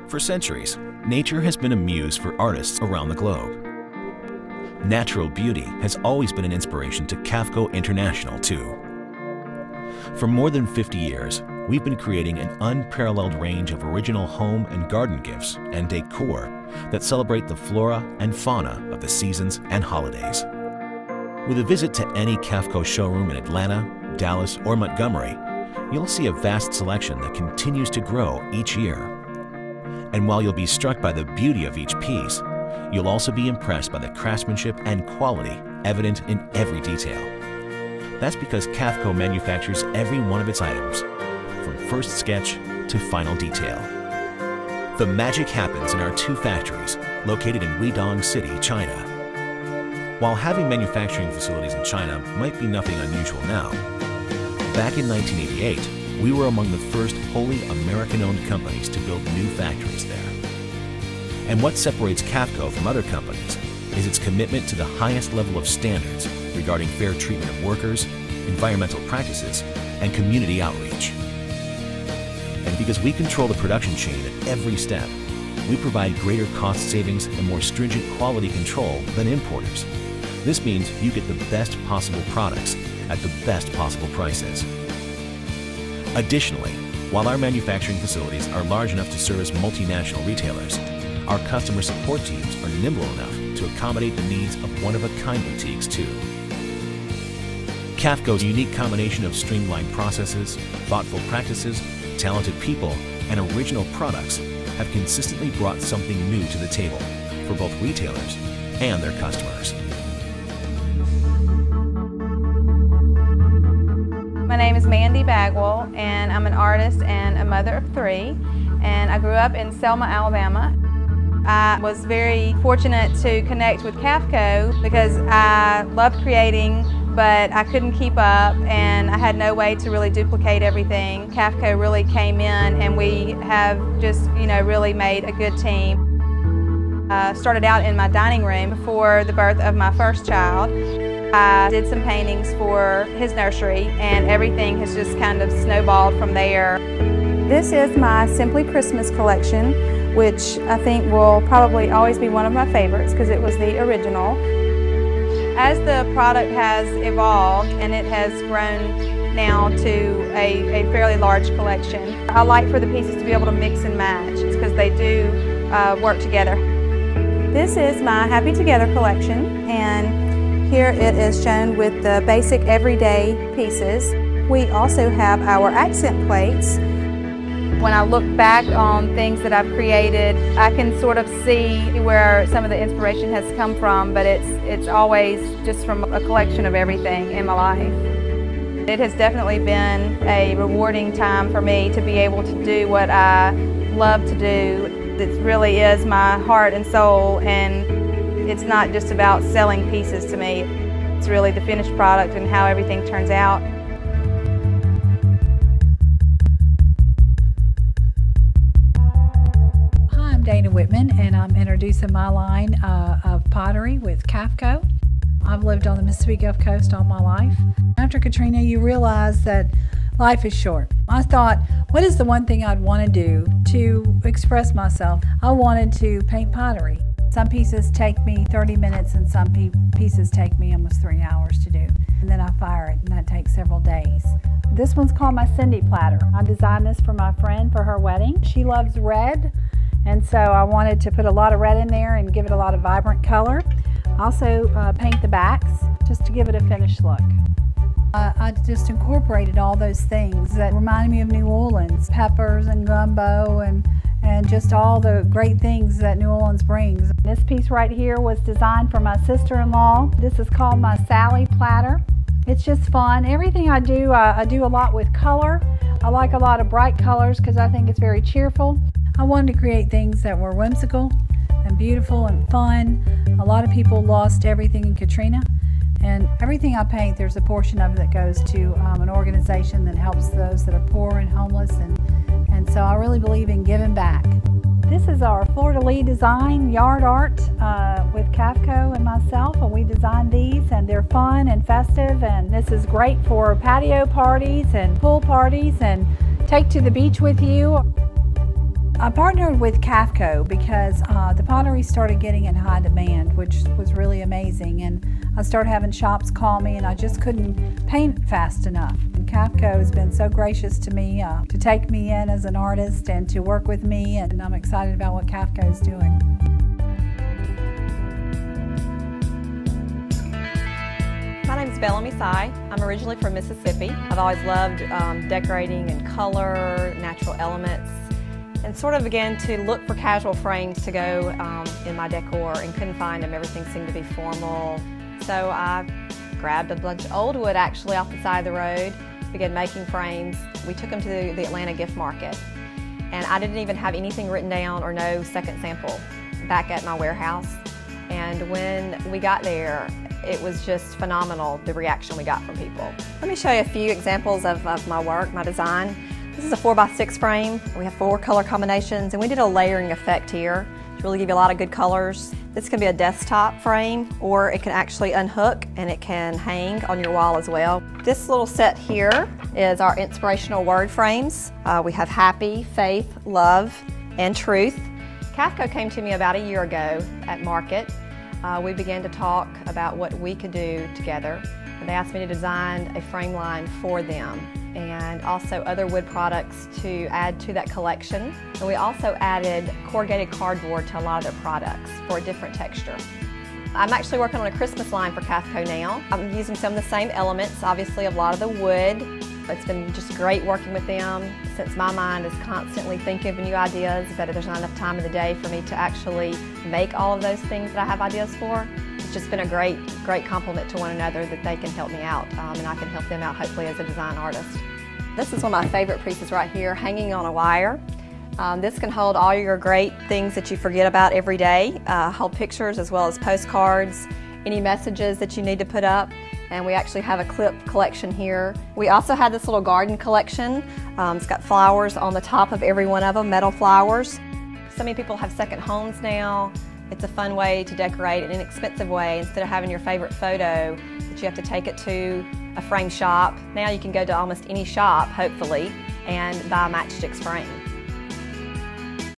For centuries, nature has been a muse for artists around the globe. Natural beauty has always been an inspiration to Caffco International, too. For more than 50 years, we've been creating an unparalleled range of original home and garden gifts and decor that celebrate the flora and fauna of the seasons and holidays. With a visit to any Caffco showroom in Atlanta, Dallas, or Montgomery, you'll see a vast selection that continues to grow each year. And while you'll be struck by the beauty of each piece, you'll also be impressed by the craftsmanship and quality evident in every detail. That's because Caffco manufactures every one of its items, from first sketch to final detail. The magic happens in our two factories located in Weidong City, China. While having manufacturing facilities in China might be nothing unusual now, back in 1988, we were among the first wholly American-owned companies to build new factories there. And what separates Caffco from other companies is its commitment to the highest level of standards regarding fair treatment of workers, environmental practices, and community outreach. And because we control the production chain at every step, we provide greater cost savings and more stringent quality control than importers. This means you get the best possible products at the best possible prices. Additionally, while our manufacturing facilities are large enough to service multinational retailers, our customer support teams are nimble enough to accommodate the needs of one-of-a-kind boutiques too. Caffco's unique combination of streamlined processes, thoughtful practices, talented people, and original products have consistently brought something new to the table for both retailers and their customers. My name is Mandy Bagwell, and I'm an artist and a mother of three, and I grew up in Selma, Alabama. I was very fortunate to connect with Caffco because I loved creating, but I couldn't keep up and I had no way to really duplicate everything. Caffco really came in and we have just, really made a good team. I started out in my dining room before the birth of my first child. I did some paintings for his nursery and everything has just kind of snowballed from there. This is my Simply Christmas collection, which I think will probably always be one of my favorites because it was the original. As the product has evolved and it has grown now to a fairly large collection, I like for the pieces to be able to mix and match because they do work together. This is my Happy Together collection, and here it is shown with the basic everyday pieces. We also have our accent plates. When I look back on things that I've created, I can sort of see where some of the inspiration has come from, but it's always just from a collection of everything in my life. It has definitely been a rewarding time for me to be able to do what I love to do. It really is my heart and soul, and it's not just about selling pieces to me. It's really the finished product and how everything turns out. Hi, I'm Dana Whitman, and I'm introducing my line of pottery with Caffco. I've lived on the Mississippi Gulf Coast all my life. After Katrina, you realize that life is short. I thought, what is the one thing I'd want to do to express myself? I wanted to paint pottery. Some pieces take me 30 minutes and some pieces take me almost 3 hours to do. And then I fire it, and that takes several days. This one's called my Cindy platter. I designed this for my friend for her wedding. She loves red, and so I wanted to put a lot of red in there and give it a lot of vibrant color. Also paint the backs just to give it a finished look. I just incorporated all those things that reminded me of New Orleans, peppers and gumbo and just all the great things that New Orleans brings. This piece right here was designed for my sister-in-law. This is called my Sally platter. It's just fun. Everything I do a lot with color. I like a lot of bright colors because I think it's very cheerful. I wanted to create things that were whimsical and beautiful and fun. A lot of people lost everything in Katrina, and everything I paint, there's a portion of it that goes to an organization that helps those that are poor and homeless, and so I really believe in giving back. This is our fleur-de-lis design yard art with Caffco and myself, and we designed these, and they're fun and festive, and this is great for patio parties and pool parties and take to the beach with you. I partnered with Caffco because the pottery started getting in high demand, which was really amazing, and I started having shops call me and I just couldn't paint fast enough. And Caffco has been so gracious to me to take me in as an artist and to work with me, and I'm excited about what Caffco is doing. My name is Bellamy Sy. I'm originally from Mississippi. I've always loved decorating in color, natural elements, and sort of began to look for casual frames to go in my decor and couldn't find them. Everything seemed to be formal. So I grabbed a bunch of old wood actually off the side of the road, began making frames. We took them to the Atlanta gift market, and I didn't even have anything written down or no second sample back at my warehouse. And when we got there, it was just phenomenal, the reaction we got from people. Let me show you a few examples of my work, my design. This is a 4x6 frame. We have 4 color combinations, and we did a layering effect here to really give you a lot of good colors. This can be a desktop frame, or it can actually unhook and it can hang on your wall as well. This little set here is our inspirational word frames. We have happy, faith, love, and truth. Caffco came to me about a year ago at market. We began to talk about what we could do together. They asked me to design a frame line for them and also other wood products to add to that collection. And we also added corrugated cardboard to a lot of their products for a different texture. I'm actually working on a Christmas line for Caffco now. I'm using some of the same elements, obviously a lot of the wood. It's been just great working with them since my mind is constantly thinking of new ideas, but there's not enough time in the day for me to actually make all of those things that I have ideas for. It's just been a great compliment to one another that they can help me out, and I can help them out hopefully as a design artist. This is one of my favorite pieces right here, hanging on a wire. This can hold all your great things that you forget about every day, hold pictures as well as postcards, any messages that you need to put up. And we actually have a clip collection here. We also have this little garden collection. It's got flowers on the top of every one of them, metal flowers. So many people have second homes now. It's a fun way to decorate, an inexpensive way, instead of having your favorite photo that you have to take it to a frame shop. Now you can go to almost any shop, hopefully, and buy a matchsticks frame.